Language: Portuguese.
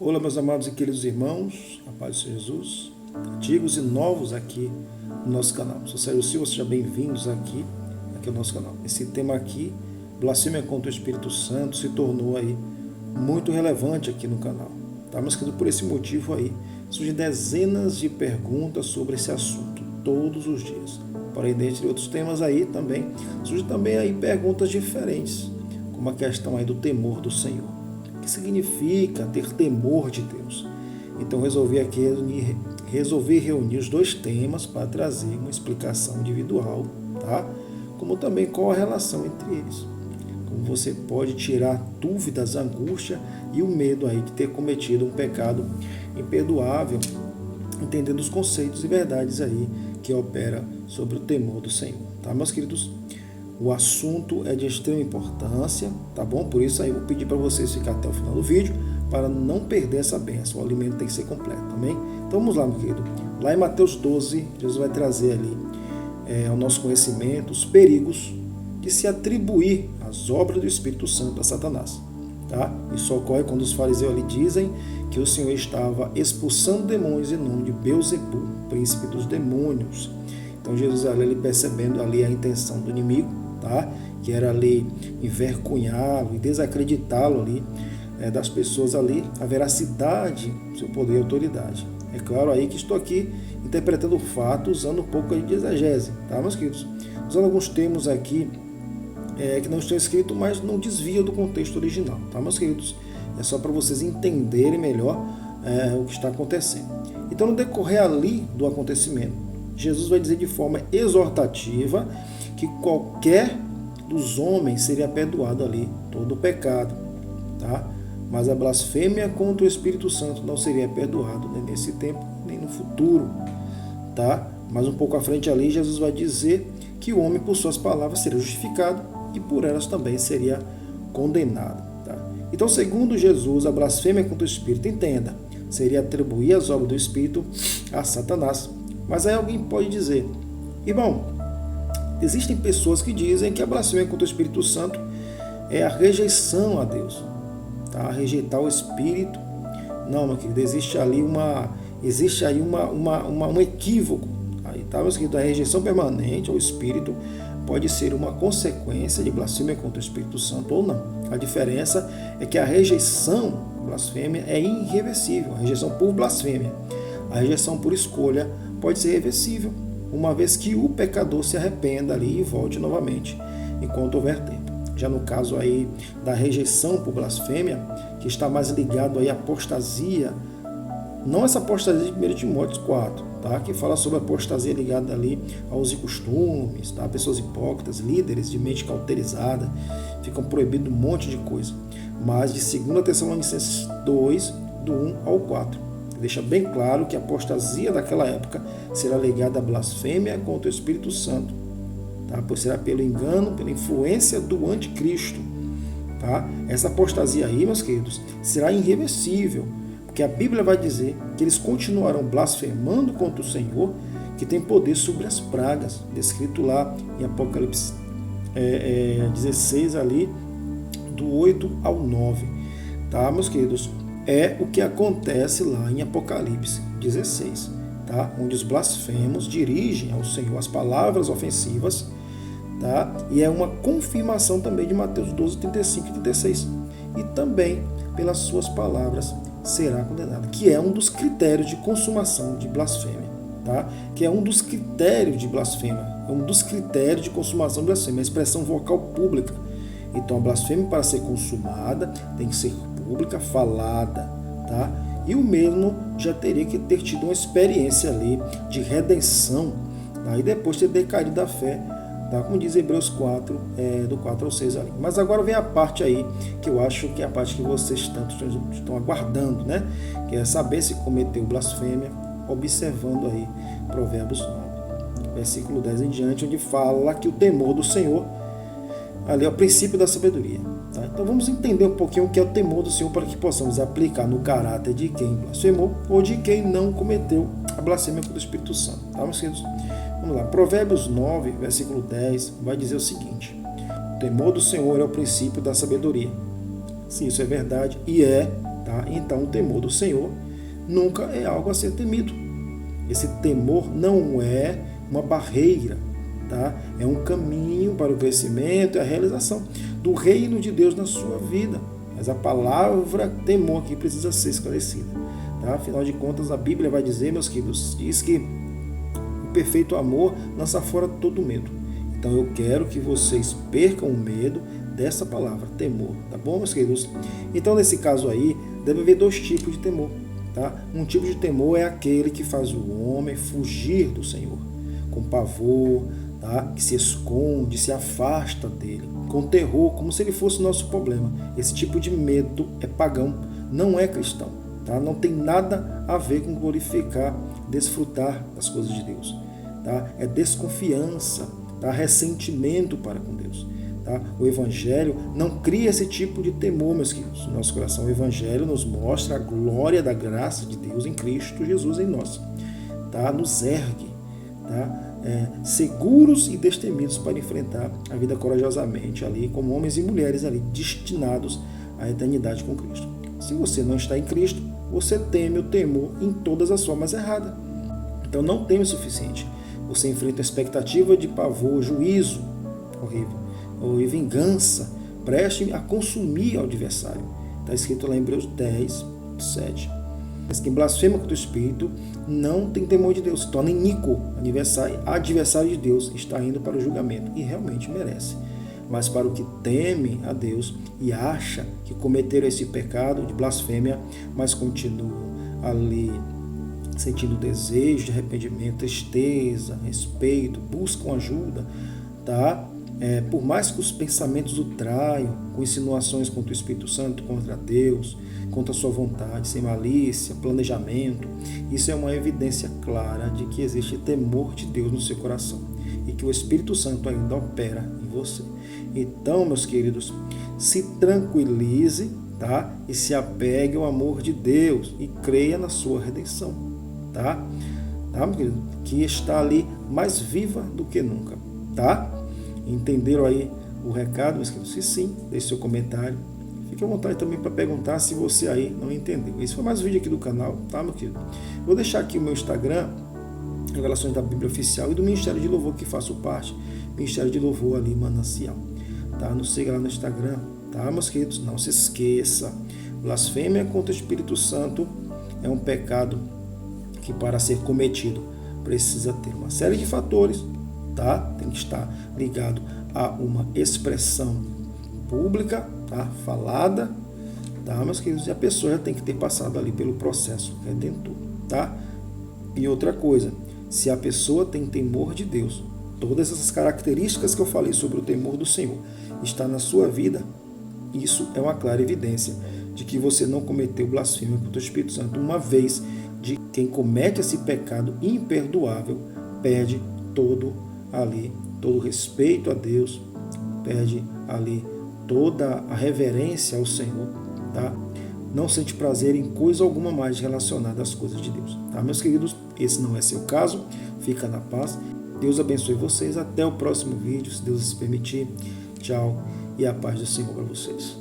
Olá, meus amados e queridos irmãos, a paz do Senhor Jesus, antigos e novos aqui no nosso canal. Sou Sérgio Silva, sejam bem-vindos aqui ao nosso canal. Esse tema aqui, blasfêmia contra o Espírito Santo, se tornou aí muito relevante aqui no canal. Tá? Mas por esse motivo aí, surgem dezenas de perguntas sobre esse assunto, todos os dias. Porém, dentre outros temas aí também, surgem também aí perguntas diferentes, como a questão aí do temor do Senhor. O que significa ter temor de Deus? Então resolvi reunir os dois temas para trazer uma explicação individual, tá? Como também qual a relação entre eles. Como você pode tirar dúvidas, angústia e o medo aí de ter cometido um pecado imperdoável, entendendo os conceitos e verdades aí que opera sobre o temor do Senhor, tá, meus queridos? O assunto é de extrema importância, tá bom? Por isso aí eu vou pedir para vocês ficarem até o final do vídeo, para não perder essa bênção. O alimento tem que ser completo, também. Então vamos lá, meu querido. Lá em Mateus 12, Jesus vai trazer ali ao nosso conhecimento os perigos de se atribuir as obras do Espírito Santo a Satanás. Tá? Isso ocorre quando os fariseus ali dizem que o Senhor estava expulsando demônios em nome de Beelzebul, príncipe dos demônios. Então Jesus ali percebendo ali a intenção do inimigo, tá? Que era ali envergonhá-lo e desacreditá-lo ali das pessoas ali, a veracidade do seu poder e autoridade. É claro aí que estou aqui interpretando o fato usando um pouco de exegese, tá, meus queridos? Usando alguns termos aqui que não estão escritos, mas não desvia do contexto original, tá, meus queridos? É só para vocês entenderem melhor o que está acontecendo. Então, no decorrer ali do acontecimento, Jesus vai dizer de forma exortativa que qualquer dos homens seria perdoado ali todo o pecado, tá? Mas a blasfêmia contra o Espírito Santo não seria perdoado nem nesse tempo, nem no futuro, tá? Mas um pouco à frente ali, Jesus vai dizer que o homem, por suas palavras, seria justificado e por elas também seria condenado, tá? Então, segundo Jesus, a blasfêmia contra o Espírito, entenda, seria atribuir as obras do Espírito a Satanás. Mas aí alguém pode dizer, irmão, existem pessoas que dizem que a blasfêmia contra o Espírito Santo é a rejeição a Deus, tá? Rejeitar o Espírito. Não, meu querido, existe aí um equívoco. Aí, tá, meus queridos? A rejeição permanente ao Espírito pode ser uma consequência de blasfêmia contra o Espírito Santo ou não. A diferença é que a rejeição, blasfêmia, é irreversível. A rejeição por blasfêmia. A rejeição por escolha pode ser reversível, uma vez que o pecador se arrependa ali e volte novamente, enquanto houver tempo. Já no caso aí da rejeição por blasfêmia, que está mais ligado aí à apostasia, não essa apostasia de 1 Timóteo 4, tá? Que fala sobre a apostasia ligada ali aos costumes, tá? Pessoas hipócritas, líderes de mente cauterizada, ficam proibidos um monte de coisa. Mas de 2 Tessalonicenses 2, do 1 ao 4. Deixa bem claro que a apostasia daquela época será ligada à blasfêmia contra o Espírito Santo, tá? Pois será pelo engano, pela influência do anticristo, tá? Essa apostasia aí, meus queridos, será irreversível, porque a Bíblia vai dizer que eles continuarão blasfemando contra o Senhor, que tem poder sobre as pragas, descrito lá em Apocalipse 16 ali, do 8 ao 9, tá, meus queridos? É o que acontece lá em Apocalipse 16, tá? Onde os blasfemos dirigem ao Senhor as palavras ofensivas, tá? E é uma confirmação também de Mateus 12, 35 e 36. E também, pelas suas palavras, será condenado, que é um dos critérios de consumação de blasfêmia, tá? Que é um dos critérios de blasfêmia, é um dos critérios de consumação de blasfêmia, a expressão vocal pública. Então, a blasfêmia, para ser consumada, tem que ser pública, falada, tá? E o mesmo já teria que ter tido uma experiência ali de redenção, tá? E depois ter decaído da fé, tá? Como diz Hebreus 4, do 4 ao 6 ali. Mas agora vem a parte aí, que eu acho que é a parte que vocês tanto estão aguardando, né? Que é saber se cometeu blasfêmia, observando aí Provérbios 9, versículo 10 em diante, onde fala que o temor do Senhor ali é o princípio da sabedoria. Tá? Então vamos entender um pouquinho o que é o temor do Senhor para que possamos aplicar no caráter de quem blasfemou ou de quem não cometeu a blasfêmia contra o Espírito Santo. Tá, meus queridos? Vamos lá. Provérbios 9, versículo 10, vai dizer o seguinte: o temor do Senhor é o princípio da sabedoria. Sim, isso é verdade e tá? Então, o temor do Senhor nunca é algo a ser temido. Esse temor não é uma barreira, tá? É um caminho para o crescimento e a realização do reino de Deus na sua vida. Mas a palavra temor aqui precisa ser esclarecida, tá? Afinal de contas, a Bíblia vai dizer, meus queridos, diz que o perfeito amor lança fora todo medo. Então eu quero que vocês percam o medo dessa palavra, temor, tá bom, meus queridos? Então, nesse caso aí, deve haver dois tipos de temor, tá? Um tipo de temor é aquele que faz o homem fugir do Senhor, com pavor, tá? Que se esconde, se afasta dele, com terror, como se ele fosse o nosso problema. Esse tipo de medo é pagão, não é cristão, tá? Não tem nada a ver com glorificar, desfrutar das coisas de Deus, tá? É desconfiança, tá? Ressentimento para com Deus. Tá? O Evangelho não cria esse tipo de temor, meus queridos, no nosso coração. O Evangelho nos mostra a glória da graça de Deus em Cristo Jesus em nós. Tá? Nos ergue, tá? Seguros e destemidos para enfrentar a vida corajosamente ali, como homens e mulheres ali, destinados à eternidade com Cristo. Se você não está em Cristo, você teme o temor em todas as formas erradas. Então não teme o suficiente. Você enfrenta a expectativa de pavor, juízo horrível, ou vingança, preste a consumir o adversário. Está escrito lá em Hebreus 10, 7. Mas quem blasfema contra o Espírito não tem temor de Deus, se torna iníquo, adversário de Deus, está indo para o julgamento, e realmente merece. Mas para o que teme a Deus e acha que cometeram esse pecado de blasfêmia, mas continuam ali sentindo desejo de arrependimento, tristeza, respeito, buscam ajuda, tá? Por mais que os pensamentos o traiam, com insinuações contra o Espírito Santo, contra Deus, contra a sua vontade, sem malícia, planejamento, isso é uma evidência clara de que existe temor de Deus no seu coração e que o Espírito Santo ainda opera em você. Então, meus queridos, se tranquilize, tá? E se apegue ao amor de Deus e creia na sua redenção, tá? Tá, meu querido? Que está ali mais viva do que nunca, tá? Entenderam aí o recado, meus queridos? Se sim, deixe seu comentário. Fique à vontade também para perguntar se você aí não entendeu. Esse foi mais um vídeo aqui do canal, tá, meu querido? Vou deixar aqui o meu Instagram, Revelações da Bíblia Oficial, e do Ministério de Louvor, que faço parte, Ministério de Louvor ali, Manancial. Tá? Nos siga lá no Instagram, tá, meus queridos? Não se esqueça, blasfêmia contra o Espírito Santo é um pecado que, para ser cometido, precisa ter uma série de fatores, tá? Tem que estar ligado a uma expressão pública, tá? Falada, tá, meus queridos? E a pessoa já tem que ter passado ali pelo processo redentor, tá? E outra coisa, se a pessoa tem temor de Deus, todas essas características que eu falei sobre o temor do Senhor está na sua vida, isso é uma clara evidência de que você não cometeu blasfêmia contra o Espírito Santo, uma vez de quem comete esse pecado imperdoável perde todo o respeito a Deus, perde ali toda a reverência ao Senhor, tá? Não sente prazer em coisa alguma mais relacionada às coisas de Deus, tá, meus queridos? Esse não é seu caso, fica na paz. Deus abençoe vocês. Até o próximo vídeo, se Deus se permitir. Tchau e a paz do Senhor para vocês.